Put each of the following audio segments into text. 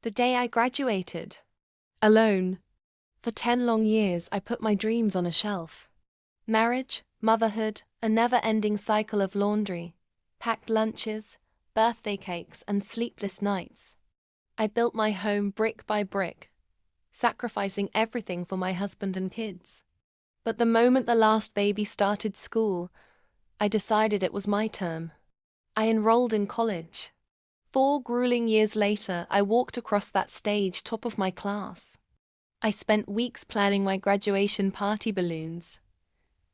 The day I graduated. Alone. For 10 long years, I put my dreams on a shelf. Marriage, motherhood, a never-ending cycle of laundry, packed lunches, birthday cakes, and sleepless nights. I built my home brick by brick, sacrificing everything for my husband and kids. But the moment the last baby started school, I decided it was my turn. I enrolled in college. 4 grueling years later, I walked across that stage top of my class. I spent weeks planning my graduation party balloons,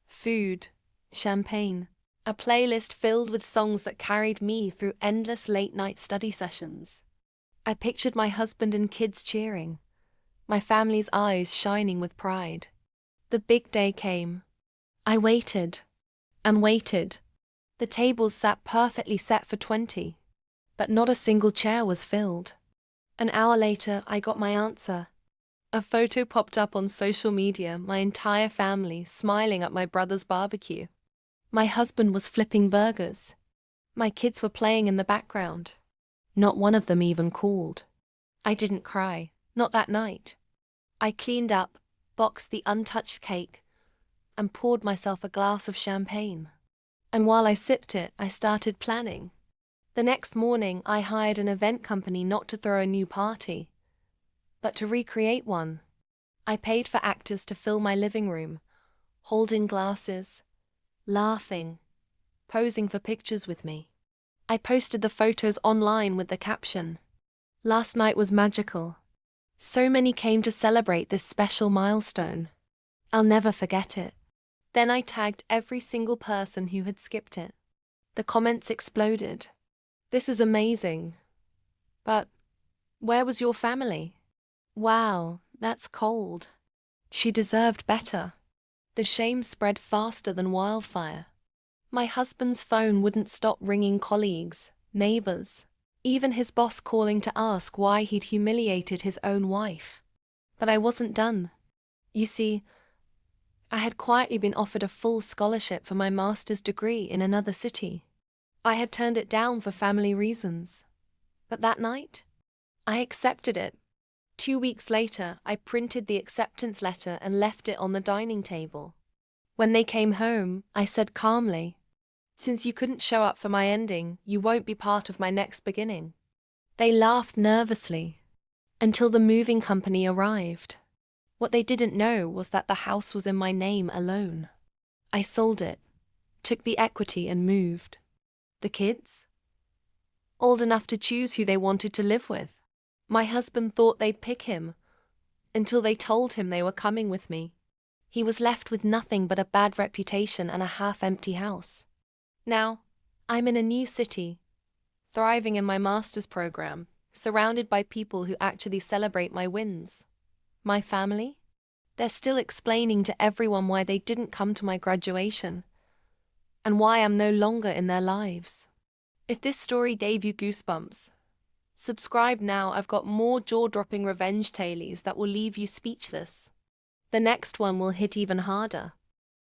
food, champagne, a playlist filled with songs that carried me through endless late-night study sessions. I pictured my husband and kids cheering, my family's eyes shining with pride. The big day came. I waited and waited. The tables sat perfectly set for 20, but not a single chair was filled. An hour later, I got my answer. A photo popped up on social media, my entire family smiling at my brother's barbecue. My husband was flipping burgers. My kids were playing in the background. Not one of them even called. I didn't cry, not that night. I cleaned up, boxed the untouched cake, and poured myself a glass of champagne. And while I sipped it, I started planning. The next morning, I hired an event company not to throw a new party, but to recreate one. I paid for actors to fill my living room, holding glasses, laughing, posing for pictures with me. I posted the photos online with the caption, "Last night was magical." So many came to celebrate this special milestone. I'll never forget it. Then I tagged every single person who had skipped it. The comments exploded. "This is amazing. But where was your family? Wow, that's cold." She deserved better. The shame spread faster than wildfire. My husband's phone wouldn't stop ringing colleagues, neighbors, even his boss calling to ask why he'd humiliated his own wife. But I wasn't done. You see, I had quietly been offered a full scholarship for my master's degree in another city. I had turned it down for family reasons. But that night, I accepted it. 2 weeks later, I printed the acceptance letter and left it on the dining table. When they came home, I said calmly, "Since you couldn't show up for my ending, you won't be part of my next beginning." They laughed nervously until the moving company arrived. What they didn't know was that the house was in my name alone. I sold it, took the equity and moved. The kids? Old enough to choose who they wanted to live with. My husband thought they'd pick him, until they told him they were coming with me. He was left with nothing but a bad reputation and a half-empty house. Now, I'm in a new city, thriving in my master's program, surrounded by people who actually celebrate my wins. My family? They're still explaining to everyone why they didn't come to my graduation, and why I'm no longer in their lives. If this story gave you goosebumps, subscribe now. I've got more jaw-dropping revenge tales that will leave you speechless. The next one will hit even harder.